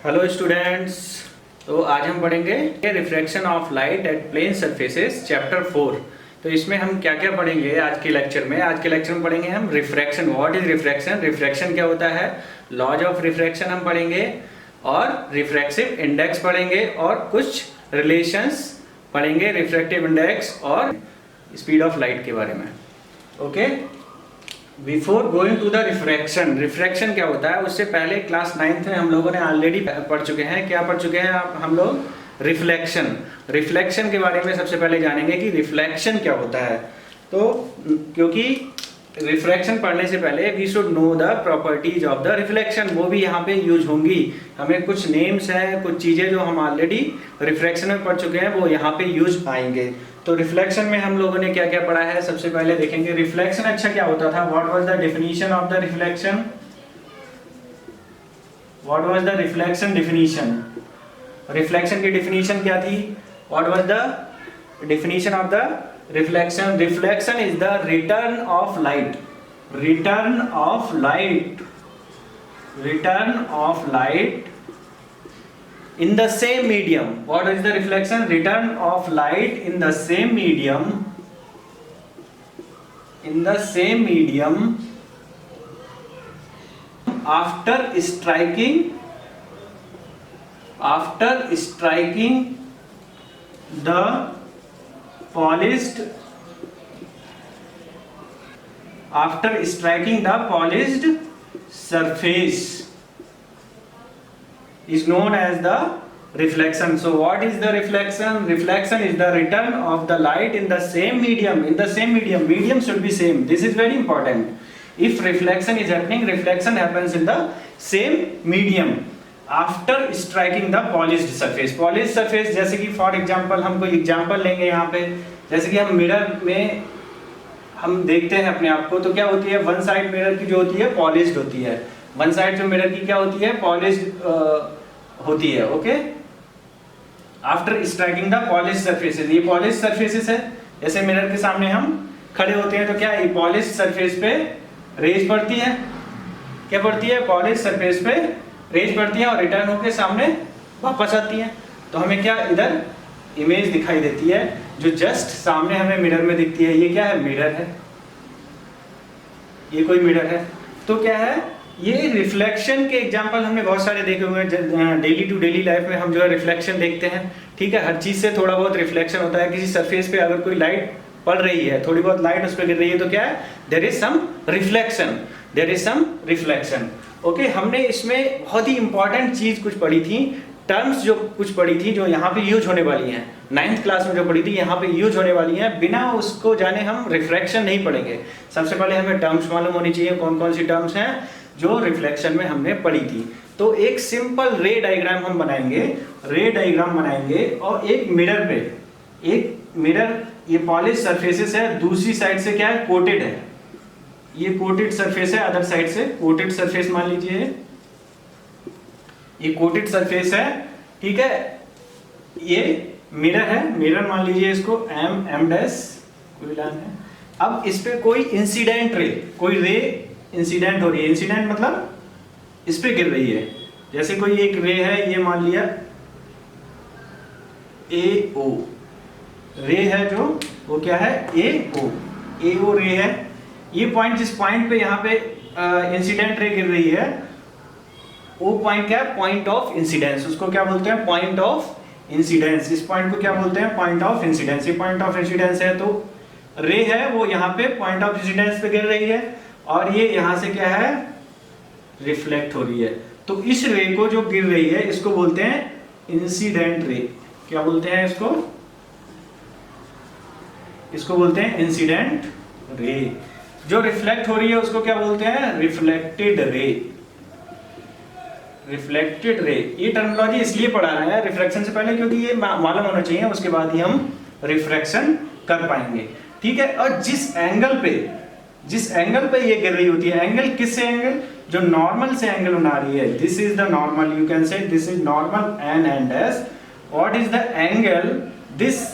Hello students. तो आज हम पढ़ेंगे reflection of light at plane surfaces chapter 4। तो इसमें हम क्या क्या पढ़ेंगे आज के लेक्चर में? आज के लेक्चर में पढ़ेंगे हम refraction. What is refraction? Refraction क्या होता है, लॉज ऑफ रिफ्रैक्शन हम पढ़ेंगे और रिफ्रैक्टिव इंडेक्स पढ़ेंगे और कुछ रिलेशंस पढ़ेंगे रिफ्रैक्टिव इंडेक्स और स्पीड ऑफ लाइट के बारे में। Okay, before going to the refraction, refraction क्या होता है उससे पहले क्लास 9th में हम लोगों ने ऑलरेडी पढ़ चुके हैं। क्या पढ़ चुके हैं हम लोग? रिफ्लेक्शन। रिफ्लेक्शन के बारे में सबसे पहले जानेंगे कि रिफ्लेक्शन क्या होता है। तो क्योंकि रिफ्रैक्शन पढ़ने से पहले we should know the properties of the reflection, वो भी यहाँ पे यूज होंगी। हमें कुछ नेम्स हैं, कुछ चीज़ें जो हम ऑलरेडी रिफ्लेक्शन में पढ़ चुके हैं वो यहाँ पे यूज आएंगे। तो रिफ्लेक्शन में हम लोगों ने क्या क्या पढ़ा है सबसे पहले देखेंगे। रिफ्लेक्शन अच्छा क्या होता था? What was the definition of the reflection? What was the reflection definition? Reflection की डेफिनेशन क्या थी? What was the definition of the reflection? Reflection is the return of light, return of light, return of light in the same medium. What is the reflection? Return of light in the same medium, in the same medium after striking the polished, after striking the polished surface is known as the reflection. So what is the reflection? Reflection is the return of the light in the same medium, in the same medium. Medium should be same. This is very important. If reflection is happening, reflection happens in the same medium after striking the polished surface. Polished surface जैसे कि for example हम कोई example लेंगे यहाँ पे, जैसे कि हम मिरर में हम देखते हैं अपने आप को, तो क्या होती है? वन साइड मिरर की जो होती है पॉलिश्ड होती है, वन साइड जो मिरर की क्या होती है? पॉलिश्ड होती है। Okay, after striking the polish surfaces, ये पॉलिश सरफेसेस है। जैसे मिरर के सामने हम खड़े होते हैं तो क्या ये पॉलिश सरफेस पे रेज पड़ती है? क्या पड़ती है? पॉलिश सरफेस पे रेज पड़ती है और रिटर्न होकर सामने वापस आती है। तो हमें क्या इधर इमेज दिखाई देती है जो जस्ट सामने हमें मिरर में दिखती है। ये क्या है? मिरर है, ये कोई मिरर है। तो क्या है ये? रिफ्लेक्शन के एग्जांपल हमने बहुत सारे देखे हुए हैं। डेली टू डेली लाइफ में हम जो है रिफ्लेक्शन देखते हैं। ठीक है, हर चीज से थोड़ा बहुत रिफ्लेक्शन होता है। किसी सरफेस पे अगर कोई लाइट पड़ रही है, थोड़ी बहुत लाइट उस पर गिर रही है, तो क्या है? There is some reflection, there is some reflection. Okay, हमने इसमें बहुत ही इंपॉर्टेंट चीज कुछ पढ़ी थी, टर्म्स जो कुछ पढ़ी थी जो यहाँ पे यूज होने वाली हैं। 9th क्लास में जो पढ़ी थी यहाँ पे यूज होने वाली हैं। बिना उसको जाने हम रिफ्रैक्शन नहीं पढ़ेंगे। सबसे पहले हमें टर्म्स मालूम होनी चाहिए, कौन कौन सी टर्म्स हैं जो रिफ्लेक्शन में हमने पढ़ी थी। तो एक सिंपल रे डायग्राम हम बनाएंगे, रे डायग्राम बनाएंगे और एक मिरर पे, एक मिरर ये पॉलिश सरफेसेस है, दूसरी साइड से क्या है? कोटेड है। ये कोटेड सरफेस है, अदर साइड से कोटेड सरफेस मान लीजिए, ये कोटेड सरफेस है। ठीक है, ये मिरर है, मिरर मान लीजिए इसको एम डैश कोई लाइन है। अब इस पे कोई इंसिडेंट रे, कोई रे इंसिडेंट हो रही है। इंसिडेंट मतलब इस पे गिर रही है। जैसे कोई एक रे है, ये मान लिया ए ओ रे है, जो वो क्या है? ए ओ रे है। ये पॉइंट, जिस पॉइंट पे यहाँ पे इंसिडेंट रे गिर रही है, वो पॉइंट क्या है? Point of incidence. उसको क्या बोलते हैं? Point of incidence. इस पॉइंट को क्या बोलते हैं? Point of incidence. ये पॉइंट ऑफ इंसिडेंस है, तो रे है वो यहाँ पे पॉइंट ऑफ इंसिडेंस पे गिर रही है और ये यहां से क्या है? रिफ्लेक्ट हो रही है। तो इस रे को जो गिर रही है इसको बोलते हैं इंसिडेंट रे। क्या बोलते हैं इसको? इसको बोलते हैं इंसिडेंट रे। जो रिफ्लेक्ट हो रही है उसको क्या बोलते हैं? रिफ्लेक्टेड रे, रिफ्लेक्टेड रे। ये टर्मिनोलॉजी इसलिए पढ़ा रहे हैं रिफ्रैक्शन से पहले क्योंकि ये मालूम होना चाहिए, उसके बाद ही हम रिफ्रैक्शन कर पाएंगे। ठीक है, और जिस एंगल पे ये गिर रही होती है, एंगल किससे? एंगल जो नॉर्मल से एंगल बना रही है, this is the normal, you can से this is normal and dash. What is the angle this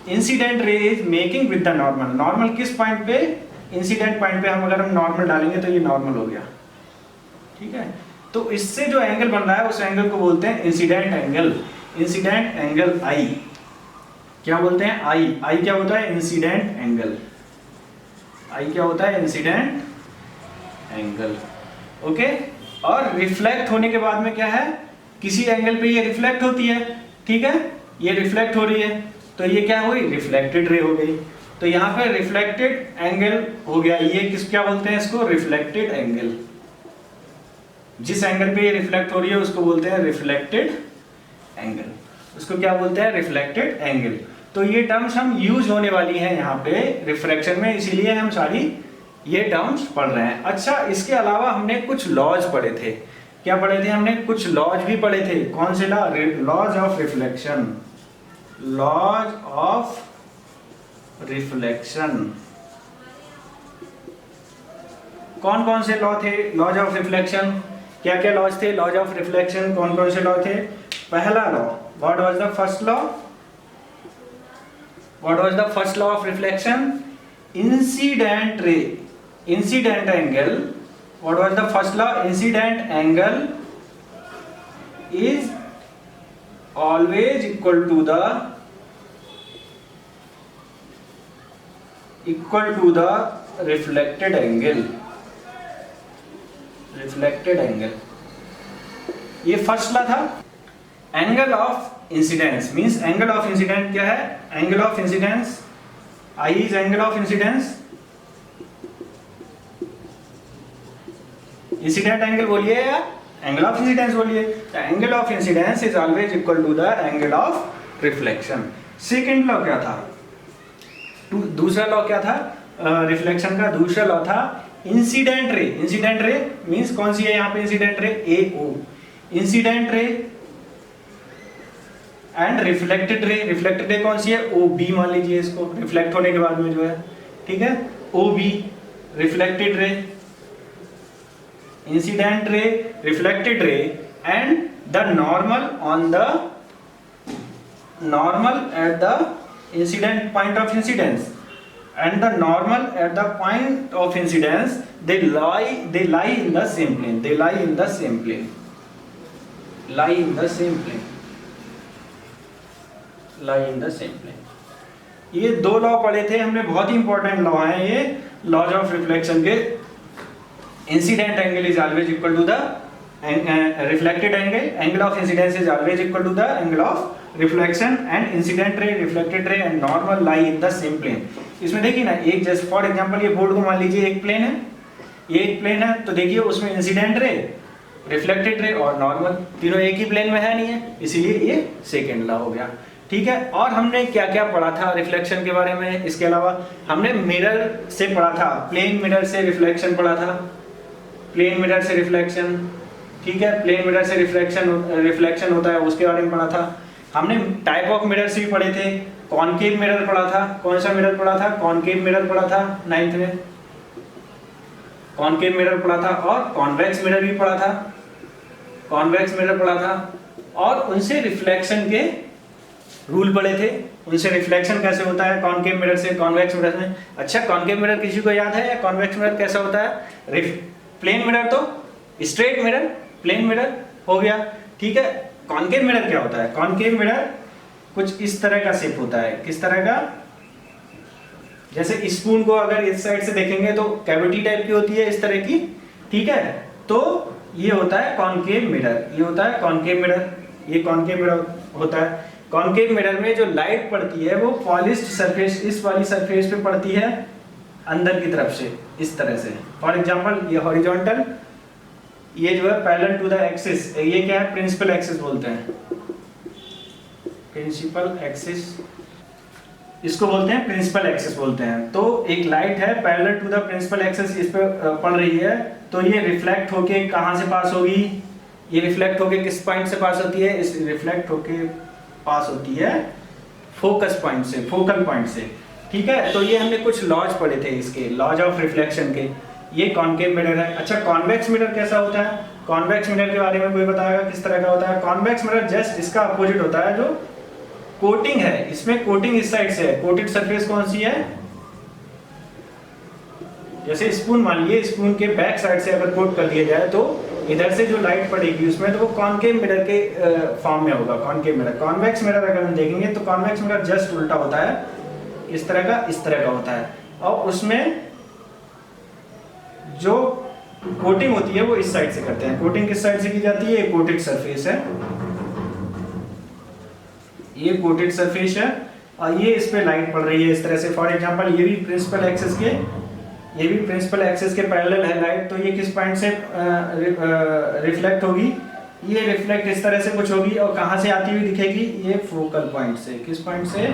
incident ray is making with the normal? Normal किस पॉइंट पे? इंसिडेंट पॉइंट पे हम अगर हम नॉर्मल डालेंगे तो ये नॉर्मल हो गया। ठीक है, तो इससे जो एंगल बन रहा है उस एंगल को बोलते हैं इंसिडेंट एंगल। इंसिडेंट एंगल आई क्या बोलते हैं? आई। आई क्या होता है? Incident angle. आई क्या होता है? Incident angle. ओके। और रिफ्लेक्ट होने के बाद में क्या है, किसी एंगल पे ये रिफ्लेक्ट होती है, ठीक है, ये रिफ्लेक्ट हो रही है, तो ये क्या हुई? रिफ्लेक्टेड रे हो गई। तो यहाँ पे रिफ्लेक्टेड एंगल हो गया, ये किस क्या बोलते हैं इसको? Reflected angle. जिस एंगल पे ये रिफ्लेक्ट हो रही है उसको बोलते हैं रिफ्लेक्टेड एंगल। उसको क्या बोलते हैं? Reflected angle. तो ये टर्म्स हम यूज होने वाली हैं यहाँ पे रिफ्रैक्शन में, इसीलिए हम सारी ये टर्म्स पढ़ रहे हैं। अच्छा, इसके अलावा हमने कुछ लॉज पढ़े थे। क्या पढ़े थे हमने? कुछ लॉज भी पढ़े थे। कौन से law? Laws of reflection. Laws of reflection. कौन कौन से लॉ थे लॉज ऑफ रिफ्लेक्शन? क्या क्या लॉज थे लॉज ऑफ रिफ्लेक्शन? कौन कौन से लॉ थे? पहला law, what was the first law? What was the first law of reflection? Incident ray, incident angle. What was the first law? Incident angle is always equal to the reflected angle. Reflected angle, ये first law था। Angle of incidence means, angle of incidence क्या है? Angle of incidence, I is angle of incidence. Incident angle बोलिए या angle of incidence बोलिए। Angle of incidence is always equal to the angle of reflection. Second law क्या था? दूसरा law क्या था रिफ्लेक्शन का? दूसरा लॉ था इंसिडेंट रे। इंसिडेंट रे मींस कौन सी है यहाँ पे? Incident ray A O. Incident ray and reflected ray. Reflected ray कौन सी है? ओ बी मान लीजिए इसको, रिफ्लेक्ट होने के बाद में जो है, ठीक है, O B reflected ray, incident ray, reflected ray and the normal on the normal at the incident point of incidence and the normal at the point of incidence, they lie in the same plane. They lie in the same plane. Lie in the same plane. Lie in the same plane. ये दो law पढ़े थे हमने, बहुत ही important law हैं ये laws of reflection के। Incident angle is always equal to the reflected angle, angle of incidence is always equal to the angle of reflection and incident ray, reflected ray and normal lie in the same plane. इसमें देखिए ना, एक just for example ये board को मान लीजिए एक plane है, ये एक प्लेन है, तो देखिए उसमें इंसिडेंट रे, रिफ्लेक्टेड रे और नॉर्मल तीनों एक ही प्लेन में है नहीं है, इसीलिए ये सेकेंड लॉ हो गया। ठीक है, और हमने क्या क्या पढ़ा था रिफ्लेक्शन के बारे में? इसके अलावा हमने मिरर से पढ़ा था, प्लेन मिरर से रिफ्लेक्शन पढ़ा था, प्लेन मिरर से रिफ्लेक्शन, ठीक है, प्लेन मिरर से रिफ्लेक्शन होता है उसके बारे में पढ़ा था। हमने टाइप ऑफ मिरर भी पढ़े थे, कॉनकेव मिरर पढ़ा था। कौन सा मिरर पढ़ा था? कॉनकेव मिरर पढ़ा था 9th में, कॉनकेव मिरर पढ़ा था, और कॉन्वेक्स मिरर भी पढ़ा था, कॉन्वेक्स मिरर पढ़ा था, और उनसे रिफ्लेक्शन के रूल पढ़े थे, उनसे रिफ्लेक्शन कैसे होता है कॉनकेव मिरर से कॉन्वेक्स मिरर में। अच्छा, कॉनकेव मिरर किसी को याद है? कॉन्वेक्स मिरर कैसा होता है? प्लेन मिरर तो स्ट्रेट मिरर, प्लेन मिरर हो गया, ठीक है। कॉनकेव मिरर क्या होता है? कॉनकेव मिरर कुछ इस तरह का शेप होता है। किस तरह का? जैसे स्पून को अगर इस साइड से देखेंगे तो कैविटी टाइप की होती है, इस तरह की, ठीक है। तो ये होता है कॉनकेव मिरर, ये होता है कॉनकेव मिरर, ये कॉनकेव मिरर होता है। कॉनकेव मिरर में जो लाइट पड़ती है वो पॉलिश्ड सरफेस, इस वाली सरफेस पे पड़ती है अंदर की तरफ से, इस तरह से। फॉर एग्जांपल ये हॉरिजॉन्टल, ये जो है पैरेलल टू द एक्सिस, ये क्या है? प्रिंसिपल एक्सिस बोलते हैं, प्रिंसिपल एक्सिस, इसको बोलते हैं प्रिंसिपल एक्सिस बोलते हैं। तो एक लाइट है parallel to the principal axis, इस पे पड़ रही है, तो ये रिफ्लेक्ट होके कहां से पास होगी? ये रिफ्लेक्ट होके किस पॉइंट से पास होती है? इस रिफ्लेक्ट होके पास होती है फोकस पॉइंट से, फोकल पॉइंट से, ठीक है। तो ये हमने कुछ लॉज पढ़े थे इसके, लॉज ऑफ रिफ्लेक्शन के। ये कॉनकेव मिरर है। अच्छा, कॉन्वेक्स मिरर कैसा होता है? कॉन्वेक्स मिरर के बारे में कोई बताएगा किस तरह का होता है? कॉन्वेक्स मिरर जस्ट इसका अपोजिट होता है, जो कोटिंग है, इसमें कोटिंग इस साइड से है। कोटेड सरफेस कौन सी है? जैसे स्पून मान लीजिए, स्पून के बैक साइड से अगर कोट कर दिया जाए तो इधर से जो लाइट पड़ेगी उसमें तो वो कॉनकेव मिरर के फॉर्म में होगा, कॉनकेव मिरर। कॉन्वेक्स मिरर अगर हम देखेंगे तो कॉन्वेक्स मिरर जस्ट उल्टा होता है, इस तरह का होता है, और उसमें जो कोटिंग होती है वो इस साइड से करते हैं। कोटिंग किस साइड से की जाती है? कोटेड सरफेस है, ये कोटेड सरफेस है, और ये इस पे लाइट पड़ रही है इस तरह से। फॉर एग्जांपल ये भी प्रिंसिपल एक्सिस के पैरेलल है लाइट, तो ये किस पॉइंट से रिफ्लेक्ट होगी? ये रिफ्लेक्ट इस तरह से कुछ होगी, और कहां से आती हुई दिखेगी? ये फोकल पॉइंट से। किस पॉइंट से?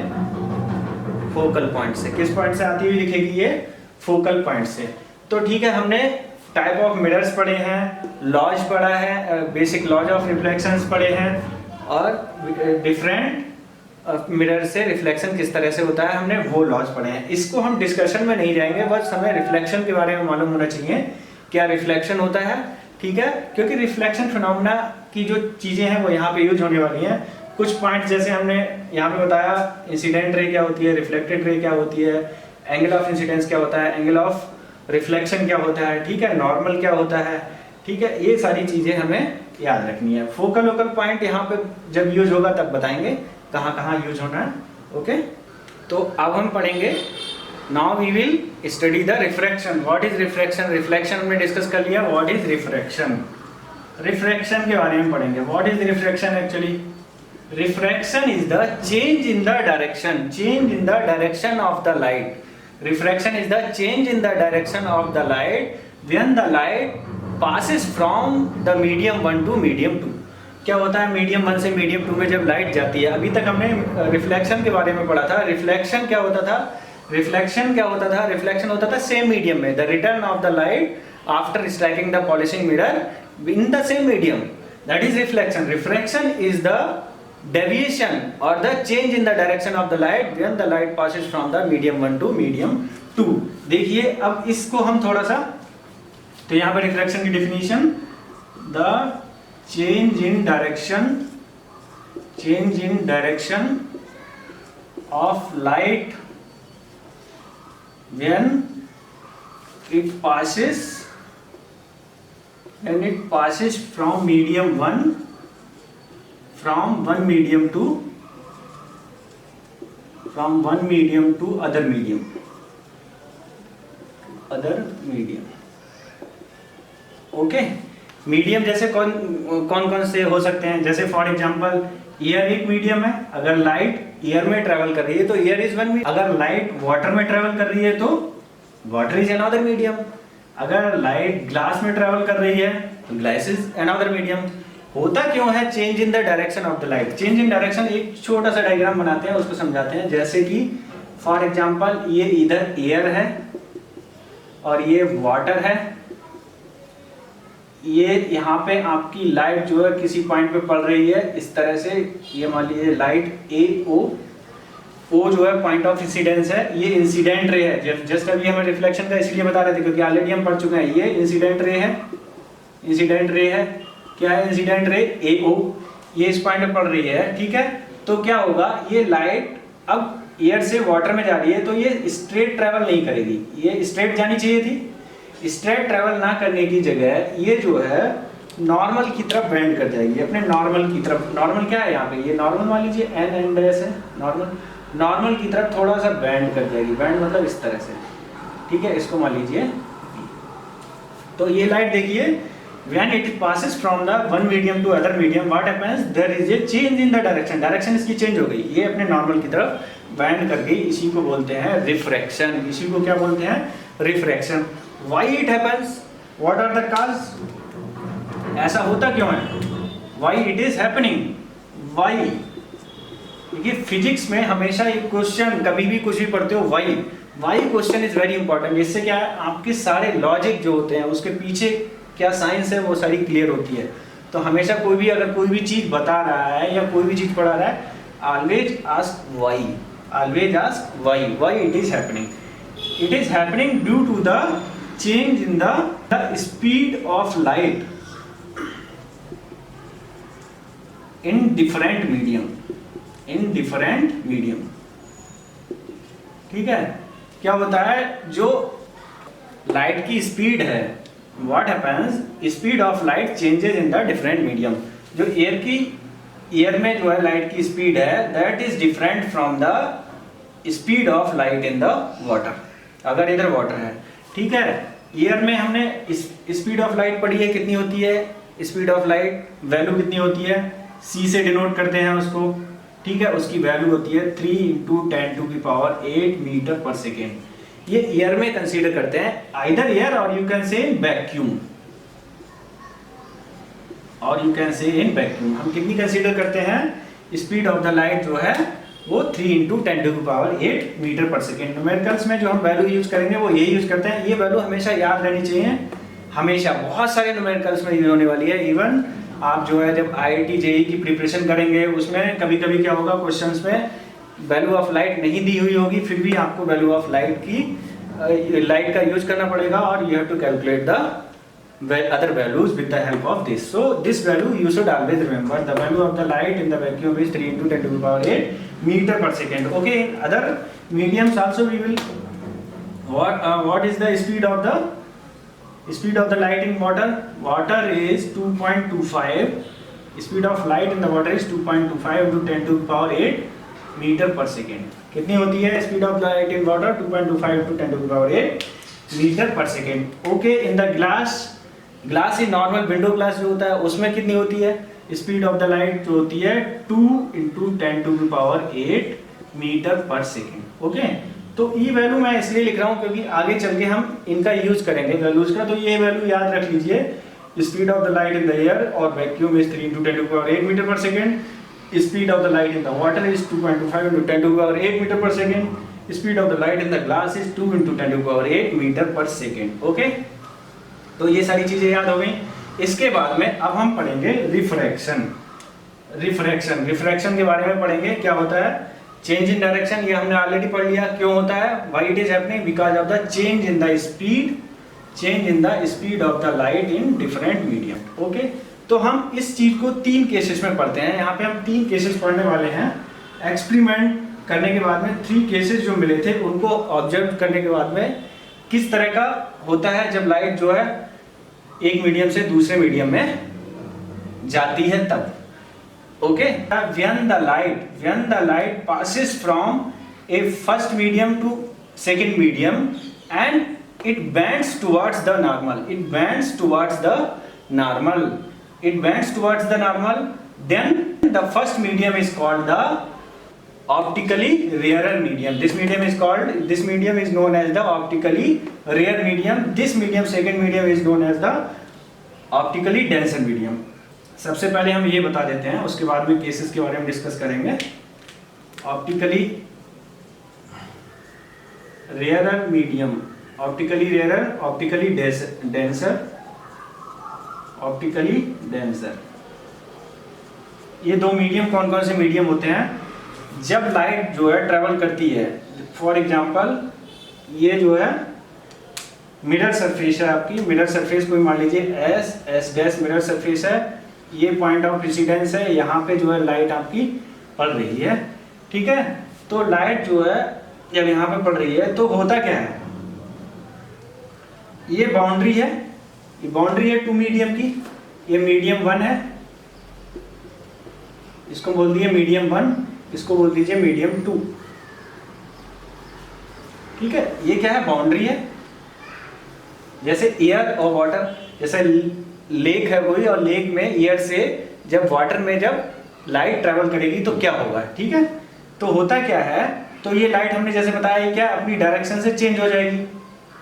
फोकल पॉइंट से। किस पॉइंट से आती हुई दिखेगी? ये फोकल पॉइंट से। तो ठीक है, हमने टाइप ऑफ मिरर्स पढ़े हैं, लॉज पढ़ा है, बेसिक लॉज ऑफ रिफ्लेक्शंस पढ़े हैं, और डिफरेंट मिरर से रिफ्लेक्शन किस तरह से होता है हमने वो लॉज पढ़े हैं। इसको हम डिस्कशन में नहीं जाएंगे, बस हमें रिफ्लेक्शन के बारे में मालूम होना चाहिए, क्या रिफ्लेक्शन होता है, ठीक है। क्योंकि रिफ्लेक्शन फिनोमेना की जो चीजें हैं वो यहाँ पे यूज होने वाली हैं। कुछ पॉइंट जैसे हमने यहाँ पे बताया, इंसिडेंट रे क्या होती है, रिफ्लेक्टेड रे क्या होती है, एंगल ऑफ इंसिडेंस क्या होता है, एंगल ऑफ रिफ्लेक्शन क्या होता है, ठीक है, नॉर्मल क्या होता है, ठीक है, ये सारी चीजें हमें याद रखनी है। फोकल लोकल पॉइंट यहाँ पे जब यूज होगा तब बताएंगे कहाँ यूज होना है, ओके। तो अब हम पढ़ेंगे, now we will study the refraction. What is refraction? Reflection हमने डिस्कस कर लिया, व्हाट इज रिफ्रैक्शन। रिफ्रैक्शन के बारे में पढ़ेंगे। What is refraction? Actually refraction is the change in the direction of the light. Refraction is the change in the direction of the light when the light passes from the medium 1 to medium 2। क्या होता है medium 1 से medium 2 में जब light जाती है? अभी तक हमने रिफ्लेक्शन के बारे में पढ़ा था। रिफ्लेक्शन क्या होता था? रिफ्लेक्शन होता था सेम मीडियम में, the return of the light after striking the polishing mirror in the same medium, that is reflection. Refraction is the deviation or the change in the direction of the light when the light passes from the medium 1 to medium 2। देखिए अब इसको हम थोड़ा सा, तो यहाँ पर refraction की definition, the change in direction of light when it passes from medium 1 from one medium to other medium। Okay, medium जैसे कौन से हो सकते हैं? जैसे फॉर एग्जांपल एयर एक मीडियम है, अगर लाइट एयर में ट्रेवल कर रही है तो एयर इज वन मीडियम। अगर लाइट वाटर में ट्रेवल कर रही है तो वाटर इज अनदर मीडियम। अगर लाइट ग्लास में ट्रेवल कर रही है तो ग्लास इज अनदर मीडियम। होता क्यों है change in the direction of the light? Change in direction एक छोटा सा डायग्राम बनाते हैं, उसको समझाते हैं। जैसे कि फॉर एग्जांपल ये इधर एयर है और ये वाटर है, ये यहाँ पे आपकी लाइट जो है किसी पॉइंट पे पड़ रही है इस तरह से, ये मान लीजिए लाइट ओ जो है पॉइंट ऑफ इंसिडेंस है, ये इंसिडेंट रे है। जस्ट अभी हमें रिफ्लेक्शन का इसलिए बता रहे थे क्योंकि ऑलरेडी हम पढ़ चुके हैं। ये इंसिडेंट रे है, क्या है इंसिडेंट रे? AO, ये इस पॉइंट पे पड़ रही है, ठीक है। तो क्या होगा, ये लाइट अब एयर से वाटर में जा रही है तो ये स्ट्रेट ट्रेवल नहीं करेगी, ये स्ट्रेट जानी चाहिए थी। स्ट्रेट ट्रेवल ना करने की जगह ये जो है नॉर्मल की तरफ बेंड कर जाएगी, अपने नॉर्मल की तरफ। नॉर्मल क्या है यहाँ पे? ये नॉर्मल मान लीजिए एन एंड एस है, नॉर्मल की तरफ थोड़ा सा बेंड कर जाएगी। बेंड मतलब इस तरह से, ठीक है, इसको मान लीजिए। तो ये लाइट देखिए, when it passes from the one medium to other medium, what happens? There is a change in the direction। Direction इसकी चेंज हो गई, ये अपने नॉर्मल की तरफ बेंड कर गई। इसी को बोलते हैं रिफ्रैक्शन। इसी को क्या बोलते हैं? Refraction. Why it happens? What are the cause? ऐसा होता क्यों है? Why it is happening? Why? देखिए फिजिक्स में हमेशा एक क्वेश्चन, कभी भी कुछ भी पढ़ते हो, why question is very important. इससे क्या है, आपके सारे लॉजिक जो होते हैं उसके पीछे क्या साइंस है वो सारी क्लियर होती है। तो हमेशा कोई भी अगर कोई भी चीज बता रहा है या कोई भी चीज पढ़ा रहा है, always ask why it is happening due to the change in the speed of light in different medium. ठीक है, क्या होता है, जो लाइट की स्पीड है what happens speed of light changes in the different medium. जो एयर में जो है लाइट की स्पीड है that is different from the speed of light in the water. अगर इधर वाटर है, ठीक है, एयर में हमने स्पीड ऑफ लाइट पढ़ी है, कितनी होती है स्पीड ऑफ लाइट, वैल्यू कितनी होती है, c से डिनोट करते हैं उसको, ठीक है, उसकी वैल्यू होती है 3 × 10⁸ मीटर पर सेकेंड। ये एयर में कंसीडर करते हैं, either air or you can say in vacuum, or you can say in vacuum. हम कितनी कंसीडर करते हैं स्पीड ऑफ द लाइट जो है वो 3 × 10⁸ मीटर पर सेकेंड। न्यूमेरिकल्स में जो हम वैल्यू यूज करेंगे वो ये यूज करते हैं, ये वैल्यू हमेशा याद रहनी चाहिए, हमेशा। बहुत सारे न्यूमेरिकल्स में यूज होने वाली है। इवन आप जो है जब IIT JEE की प्रिपरेशन करेंगे उसमें कभी कभी क्या होगा, क्वेश्चंस में वैल्यू ऑफ लाइट नहीं दी हुई होगी, फिर भी आपको वैल्यू ऑफ लाइट का यूज करना पड़ेगा, और you have to calculate the other values with the help of this. So this value you should always remember. The value of the light in the vacuum is 3 × 10⁸ meter per second. Okay, in other mediums also we will what is the speed of the light in water? Water is 2.25. Speed of light in the water is 2.25 × 10⁸ meter per second. कितनी होती है speed of light in water? 2.25 × 10⁸ meter per second. Okay, in the glass he normal window glass जो होता है उसमें कितनी होती है स्पीड ऑफ द लाइट, जो होती है 2 × 10⁸ मीटर पर सेकेंड। ओके, तो ये वैल्यू मैं इसलिए लिख रहा हूँ क्योंकि आगे चल के हम इनका यूज करेंगे वैल्यूज का, तो ये वैल्यू याद रख लीजिए। Speed of the light in the air or vacuum is 3 × 10⁸ metre per second. Speed of the light in the water is 2.25 × 10⁸ metre per second. Speed of the light in the glass is 2 × 10⁸ metre per second. Okay, तो ये सारी चीजें याद हो गई। इसके बाद में अब हम पढ़ेंगे रिफ्रैक्शन के बारे में पढ़ेंगे। क्या होता है चेंज इन डायरेक्शन, ये हमने ऑलरेडी पढ़ लिया। क्यों होता है, why it is happening, because of the change in the speed of the light in different medium. Okay, तो हम इस चीज को 3 केसेस में पढ़ते हैं। यहाँ पे हम 3 केसेस पढ़ने वाले हैं। एक्सपेरिमेंट करने के बाद में 3 केसेस जो मिले थे उनको ऑब्जर्व करने के बाद में किस तरह का होता है जब लाइट जो है एक मीडियम से दूसरे मीडियम में जाती है तब। Okay, when the light passes from a first medium to second medium and it bends towards the normal, then the first medium is called the optically rarer medium. This medium is known as the optically rare medium. This medium, second medium, is known as the optically denser medium. सबसे पहले हम ये बता देते हैं, उसके बाद में केसेस के बारे में डिस्कस करेंगे। Optically rare medium, optically rare, optically denser. ये 2 मीडियम कौन कौन से मीडियम होते हैं जब लाइट जो है ट्रेवल करती है। फॉर एग्जांपल ये जो है मिरर सरफेस है आपकी, मिरर सरफेस कोई मान लीजिए एस डैश मिरर सरफेस है, ये पॉइंट ऑफ इंसिडेंस है, यहाँ पे जो है लाइट आपकी पड़ रही है, ठीक है। तो लाइट जो है जब यहाँ पे पड़ रही है तो होता क्या है, ये बाउंड्री है, ये बाउंड्री है 2 मीडियम की, ये मीडियम 1 है, इसको बोल दिए मीडियम 1, इसको बोल दीजिए मीडियम 2, ठीक है। ये क्या है, बाउंड्री है। जैसे एयर और वाटर, जैसे लेक है कोई, और लेक में एयर से जब वाटर में जब लाइट ट्रेवल करेगी तो क्या होगा, ठीक है। तो होता क्या है, तो ये लाइट हमने जैसे बताया क्या अपनी डायरेक्शन से चेंज हो जाएगी,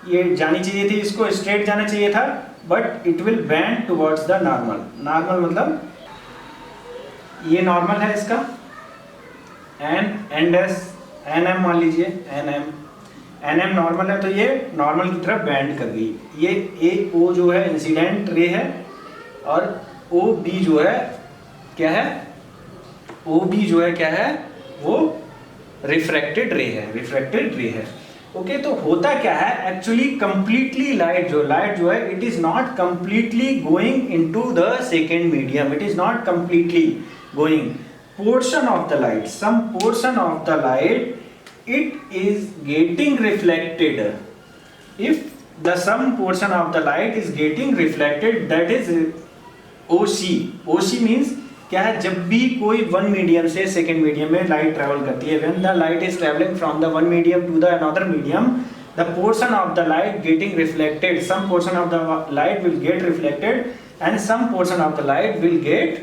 ये जानी चाहिए थी, इसको स्ट्रेट जाना चाहिए था, but it will bend towards the normal. Normal मतलब ये नॉर्मल है इसका, एन एम मान लीजिए, एन एम नॉर्मल है, तो ये नॉर्मल की तरफ बेंड कर गई। ये ए ओ जो है इंसिडेंट रे है, और ओ बी जो है क्या है, ओ बी जो है क्या है, वो रिफ्रैक्टेड रे है, ओके। तो होता क्या है एक्चुअली, कंप्लीटली लाइट जो है it is not completely going into the second medium, it is not completely going, portion of the light, some portion of the light, it is getting reflected. If the some portion of the light is getting reflected, that is OC. OC means क्या है, जब भी कोई one medium से second medium में light travel करती है, when the light is traveling from the one medium to the another medium, the portion of the light getting reflected, some portion of the light will get reflected and some portion of the light will get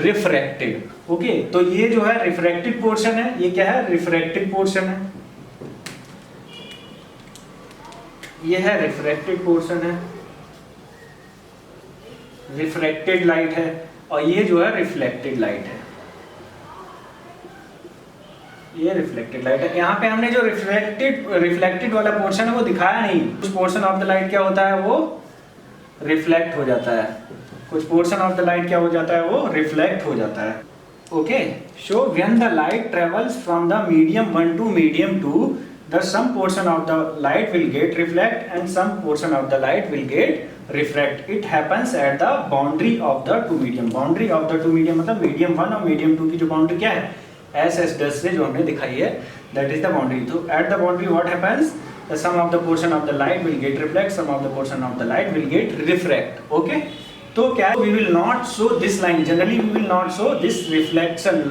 refracted. Okay, तो ये जो है refracted portion है, ये क्या है, refracted portion है, ये है रिफ्रैक्टेड पोर्शन है, रिफ्रैक्टेड लाइट है, और ये जो है रिफ्लेक्टेड लाइट है, ये रिफ्लेक्टेड लाइट है। यहाँ पे हमने जो रिफ्लेक्टेड वाला पोर्शन है वो दिखाया नहीं, कुछ पोर्शन ऑफ द लाइट क्या होता है, वो रिफ्लेक्ट हो जाता है, कुछ पोर्शन ऑफ द लाइट क्या हो जाता है, वो रिफ्लेक्ट हो जाता है। Okay, so when the light travels from the medium 1 to medium 2, the some portion of the light will get reflect and some portion of the light will get refract. It happens at the boundary of the two medium. Boundary of the two medium मतलब medium 1 और medium 2 की जो boundary क्या है, SS' से जो हमने दिखाई है, that is the boundary. तो at the boundary what happens? The some of the portion of the light will get reflect, some of the portion of the light will get refract. Okay? तो क्या, we will not show this line. Generally we will not show this reflection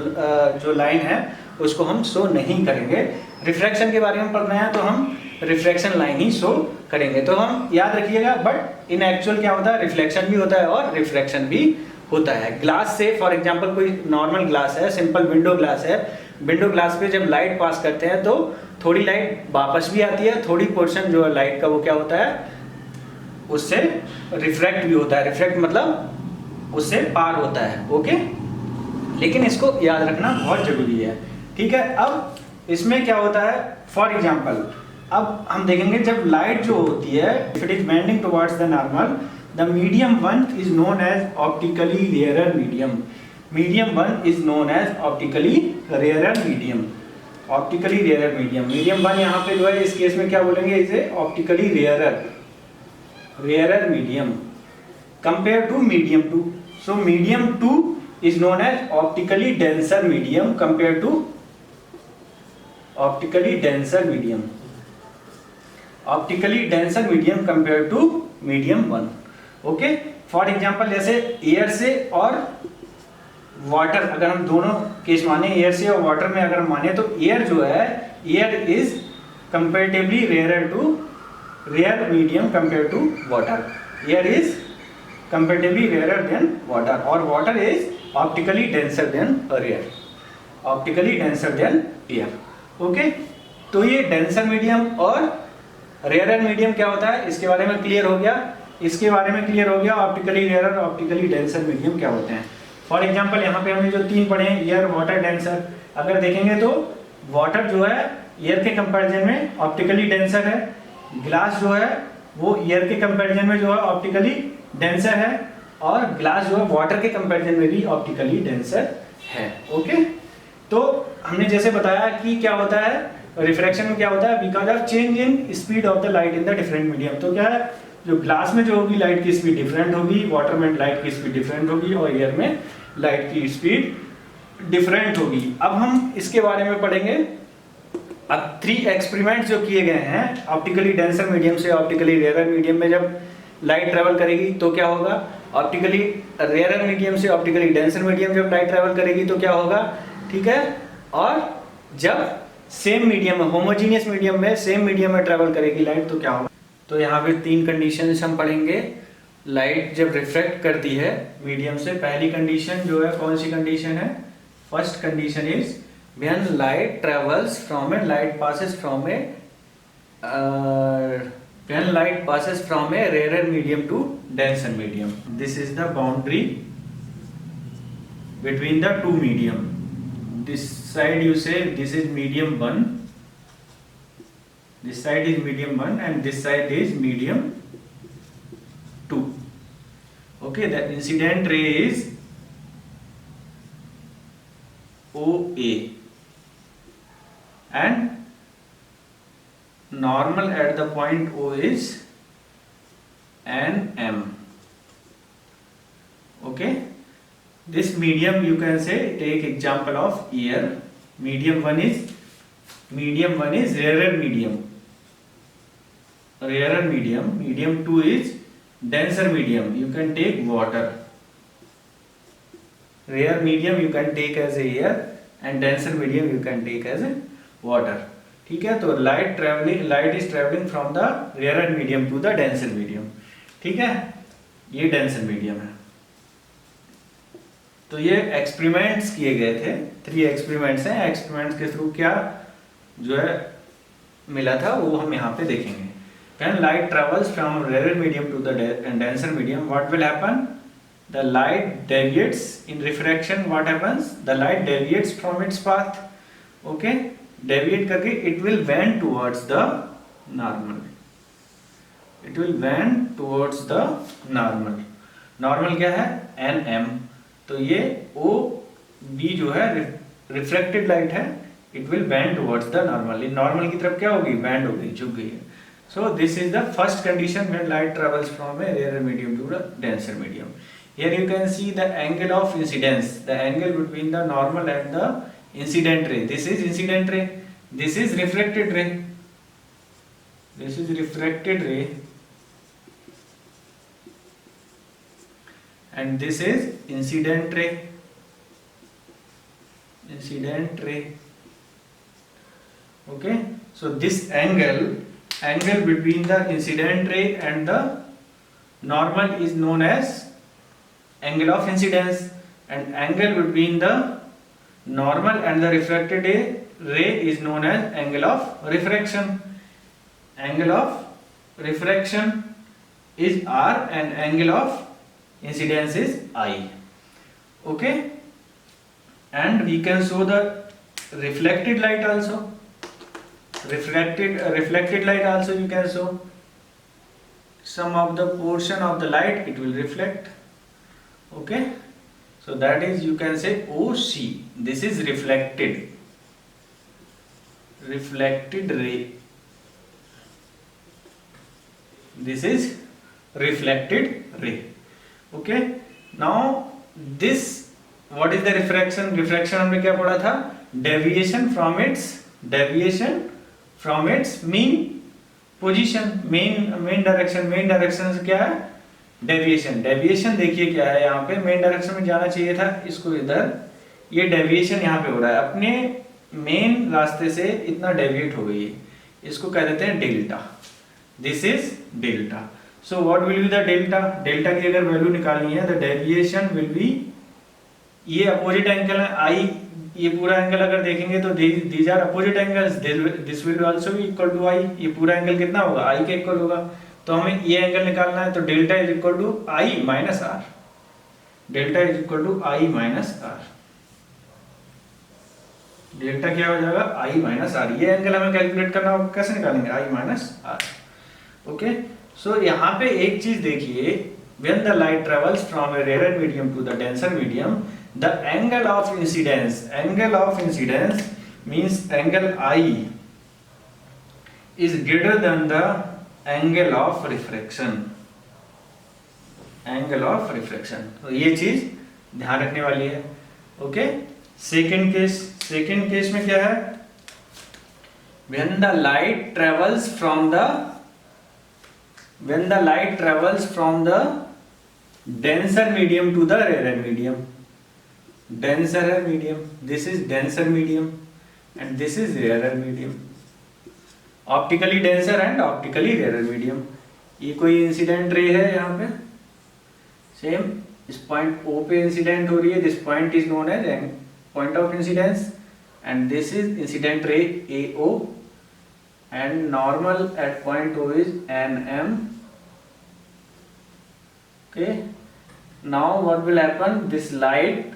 जो line है उसको हम show नहीं करेंगे। Refraction के बारे में पढ़ना है तो हम रिफ्रैक्शन लाइन ही शो करेंगे, तो हम याद रखिएगा। बट इन एक्चुअल क्या होता है, रिफ्लेक्शन भी होता है और रिफ्रैक्शन भी होता है। ग्लास से फॉर एग्जांपल कोई नॉर्मल ग्लास है, सिंपल विंडो ग्लास है, विंडो ग्लास पे जब लाइट पास करते हैं तो थोड़ी लाइट वापस भी आती है, थोड़ी पोर्शन जो है लाइट का वो क्या होता है, उससे रिफ्रैक्ट भी होता है। रिफ्रैक्ट मतलब उससे पार होता है। ओके, लेकिन इसको याद रखना बहुत जरूरी है, ठीक है। अब इसमें क्या होता है, फॉर एग्जाम्पल अब हम देखेंगे जब लाइट जो होती है, if it is bending towards the normal, the medium 1 is known as optically rarer medium. Medium 1 is known as optically rarer medium. Optically rarer medium, medium 1 यहाँ पे जो है इस केस में क्या बोलेंगे, इसे optically rarer medium compare to medium 2। So medium 2 is known as optically denser medium compare to optically denser medium, optically denser medium compare to medium 1। Okay, for example जैसे एयर से और वाटर, अगर हम दोनों केस माने, air से और water में अगर माने, तो एयर जो है, air is comparatively rare to rare medium compare to water. Air is comparatively rare than water और water is optically denser than air, optically denser than air. Okay, तो ये डेंसर मीडियम और रेयरर मीडियम क्या होता है, इसके बारे में क्लियर हो गया। इसके बारे में क्लियर हो गया ऑप्टिकली रेयरर और ऑप्टिकली डेंसर मीडियम क्या होते हैं। फॉर एग्जांपल यहाँ पे हमने जो 3 पढ़े हैं, एयर, वाटर, डेंसर, अगर देखेंगे तो वाटर जो है एयर के कंपैरिजन में ऑप्टिकली डेंसर है, ग्लास जो है वो एयर के कंपैरिजन में जो है ऑप्टिकली डेंसर है, और ग्लास जो है वाटर के कंपैरिजन में भी ऑप्टिकली डेंसर है। ओके, तो हमने जैसे बताया कि क्या होता है रिफ्रैक्शन में, क्या होता है, because of change in speed of the light in the different medium. तो क्या है, जो ग्लास में जो होगी लाइट की स्पीड डिफरेंट होगी, वाटर में लाइट की स्पीड डिफरेंट होगी, और एयर में लाइट की स्पीड डिफरेंट होगी। अब हम इसके बारे में पढ़ेंगे। अब 3 एक्सपेरिमेंट जो किए गए हैं ऑप्टिकली डेंसर मीडियम से ऑप्टिकली रेयरर मीडियम में, जब लाइट ट्रेवल करेगी तो क्या होगा, ऑप्टिकली रेयरर मीडियम से ऑप्टिकली डेंसर मीडियम जब लाइट ट्रेवल करेगी तो क्या होगा, ठीक है। और जब सेम मीडियम में, होमोजीनियस मीडियम में, सेम मीडियम में ट्रेवल करेगी लाइट तो क्या होगा। तो यहाँ पे 3 कंडीशंस हम पढ़ेंगे। लाइट जब रिफ्लेक्ट करती है मीडियम से, पहली कंडीशन जो है कौन सी कंडीशन है, first condition is when light travels from a, light passes from a, when light passes from a rarer medium to denser medium, this is the boundary between the two medium. This side you say this is medium 1, this side is medium 1 and this side is medium 2. Okay, the incident ray is OA and normal at the point O is NM. Okay, this medium you can say, take example of air. Medium 1 is rarer medium. rarer medium, medium 2 is denser medium, you can take water. Rare medium you can take as a air and denser medium you can take as a water. ठीक है, तो light is traveling from the rarer medium to the denser medium. ठीक है, ये denser medium है. तो ये experiments किए गए थे, 3 एक्सपेरिमेंट्स हैं. एक्सपेरिमेंट्स के थ्रू क्या जो है मिला था वो हम यहाँ पे देखेंगे. When light travels from rarer medium to the denser medium, what will happen? The light deviates in refraction. What happens? The light deviates from its path. Okay, deviate करके it will bend towards the normal. It will bend towards the normal. Normal क्या है? NM. तो ये OB जो है refracted light है, it will bend towards the normal. Normal की तरफ क्या होगी? Bend हो गई, झुक गई है. So this is the first condition when light travels from a rarer medium to a denser medium. Here you can see the angle of incidence, the angle between the normal and the incident ray. This is incident ray, this is refracted ray, this is refracted ray, and this is incident ray, incident ray. Okay, so this angle between the incident ray and the normal is known as angle of incidence, and angle between the normal and the refracted ray is known as angle of refraction. Angle of refraction is R and angle of incidence is I. Okay, and we can show the reflected light also. Reflected light also you can show. Some of the portion of the light it will reflect. Okay, so that is you can say OC. This is reflected ray. This is reflected ray. Okay, now this what is the refraction? Refraction हमने क्या पढ़ा था? Deviation from its mean position, main direction. Main direction से क्या है? Deviation. Deviation देखिए क्या है यहाँ पे, मेन डायरेक्शन में जाना चाहिए था इसको इधर, ये डेविएशन यहाँ पे हो रहा है, अपने मेन रास्ते से इतना डेविएट हो गई है, इसको कह देते हैं delta. This is delta. So what will be the delta? Delta की अगर वैल्यू निकालनी है, द डेविएशन विल बी, ये अपोजिट एंगल है आई, ये पूरा एंगल अगर देखेंगे तो these are opposite angles, this will also be equal to I. ये पूरा एंगल कितना होगा? आई के इक्वल होगा. तो हमें ये एंगल निकालना है, तो delta is equal to I minus R. Delta is equal to I minus R. Delta क्या हो जाएगा? I minus R. ये एंगल हमें कैलकुलेट करना होगा, कैसे निकालेंगे? I minus R. Okay, so यहाँ पे एक चीज देखिए, when the light travels from a rarer medium to the denser medium, the angle of incidence means angle I is greater than the angle of refraction. Angle of reflection, तो ये चीज ध्यान रखने वाली है. ओके, सेकंड केस में क्या है? when the light travels from the denser medium to the rarer medium. denser है medium, this is denser medium and this is rarer medium. Optically denser and optically rare medium. ये कोई incident ray है यहाँ पे, same इस point O पे incident हो रही है, this point is known as point of incidence and this is incident ray AO and normal at point O is NM. Okay, now what will happen? This light,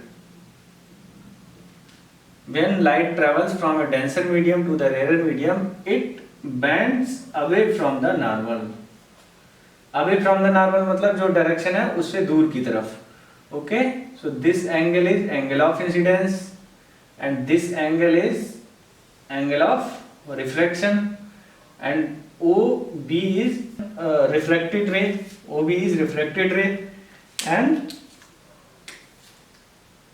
when light travels from a denser medium to the rarer medium, it bends away from the normal. Away from the normal मतलब जो direction है उससे दूर की तरफ. Okay, so this angle is angle of incidence and this angle is angle of refraction and OB is reflected ray. OB is reflected ray and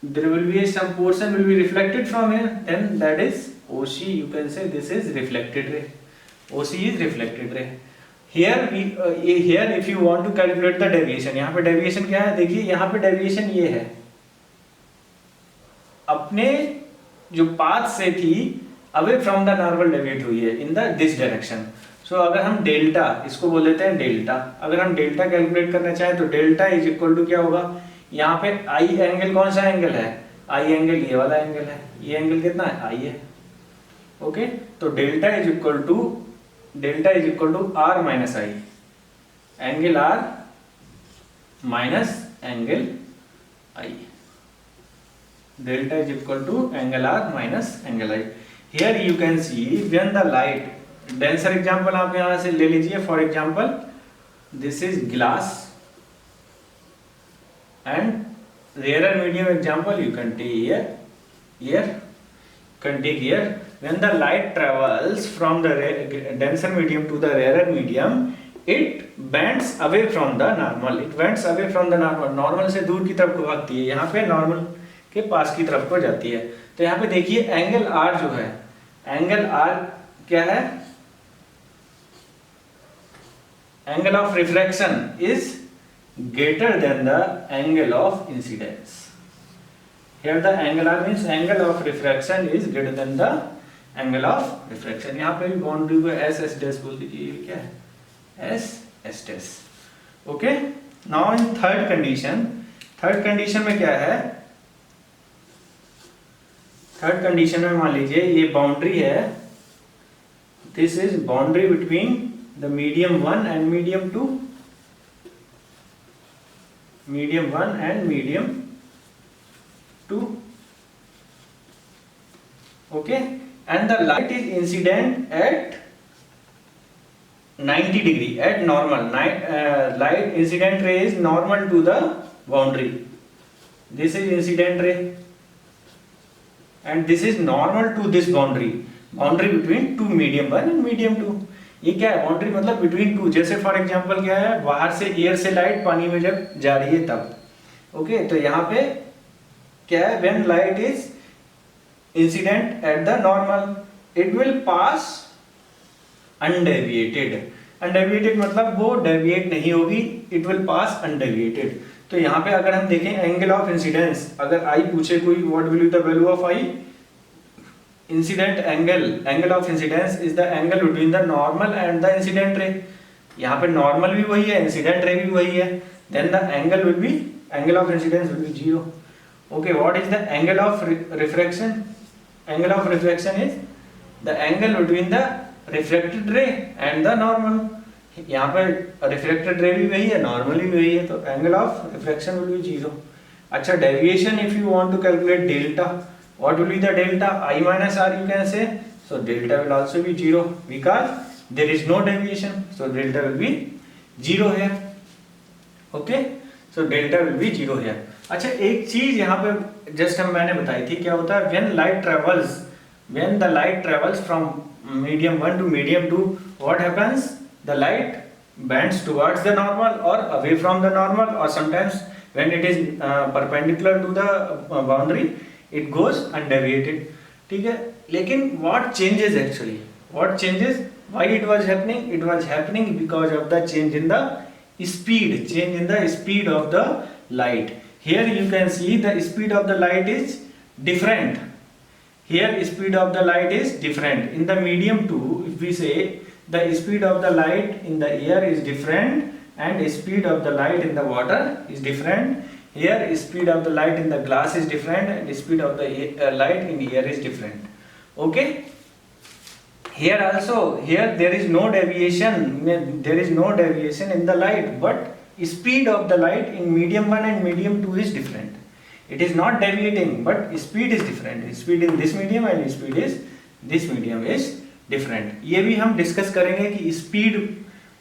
there will be some portion will be reflected from here, then that is OC. You can say this is reflected ray. OC is reflected ray. Here if you want to calculate the deviation, यहाँ पे deviation क्या है, देखिए यहाँ पे deviation ये है, अपने जो पाथ से थी away from the normal deviate हुई है इन द दिस डायरेक्शन। सो अगर हम डेल्टा, इसको बोल देते हैं डेल्टा, अगर हम डेल्टा कैलकुलेट करना चाहें तो डेल्टा इज इक्वल टू क्या होगा, यहाँ पे आई एंगल कौन सा एंगल है, आई एंगल ये वाला एंगल है, ये एंगल कितना है, आई है। ओके, तो delta is equal to R minus I, angle R minus angle I, delta is equal to angle r minus angle I. Here you can see when the light, denser example आप यहाँ से ले लीजिए, for example this is glass and rarer medium example you can take here, when the light travels from the denser medium to the rarer medium, it bends away from the normal, normal से दूर की तरफ को भागती है, यहाँ पे normal के पास की तरफ को जाती है। तो यहाँ पे देखिए एंगल आर जो है, एंगल आर क्या है, angle of refraction is greater than the angle of incidence. Here the angle R means angle of refraction is greater than the angle of refraction. यहाँ पे भी बाउंड्री को एस एस डैश बोल दीजिए, क्या है, S S dash. Okay, now in third condition में क्या है, थर्ड कंडीशन में मान लीजिए ये बाउंड्री है, this is boundary between the medium 1 and medium 2, medium 1 and medium 2। Okay, and the light is incident at 90 degree at normal, light incident ray is normal to the boundary, this is incident ray and this is normal to this boundary between two medium 1 and medium 2। ये क्या है, boundary मतलब between two, जैसे for example क्या है, बाहर से air से लाइट पानी में जब जा रही है तब। ओके, तो यहाँ पे क्या है, when light is incident at the normal it will pass undeviated मतलब वो डेविएट नहीं होगी, इट विल पास अनडेविएटेड। तो यहाँ पे अगर हम देखें एंगल ऑफ इंसिडेंस, अगर आई पूछे कोई what will be the value of I, incident angle of incidence is the angle between the normal and the incident ray. यहाँ पे नॉर्मल भी वही है, इंसिडेंट रे भी वही है, then the angle of incidence will be 0। Okay, what is the angle of refraction, angle of refraction is the angle between the reflected ray and the normal. यहाँ पे रिफ्लेक्टेड रे भी वही है, normal भी वही है, तो angle of reflection will be 0। अच्छा, deviation if you want to calculate delta, what will be the delta, I minus R you can say, so delta will also be 0 because there is no deviation, so delta will be 0 here. Okay, so delta will be 0 here. अच्छा, एक चीज यहाँ पे just मैंने बताई थी, क्या होता है, when the light travels from medium 1 to medium 2, what happens, the light bends towards the normal or away from the normal, or sometimes when it is perpendicular to the boundary it goes undeviated। ठीक है, लेकिन what changes actually, why it was happening because of the change in the speed of the light। Here you can see the speed of the light is different, here speed of the light is different in the medium 2, if we say the speed of the light in the air is different and speed of the light in the water is different, here speed of the light in the glass is different and speed of the light in air is different। Okay, here also, here there is no deviation in the light, but speed of the light in medium 1 and medium 2 is different, it is not deviating but speed is different, speed in this medium and speed is this medium is different। ये भी हम discuss करेंगे कि speed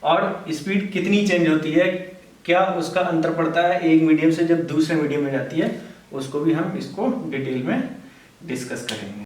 और speed कितनी change होती है, क्या उसका अंतर पड़ता है एक मीडियम से जब दूसरे मीडियम में जाती है, उसको भी हम इसको डिटेल में डिस्कस करेंगे।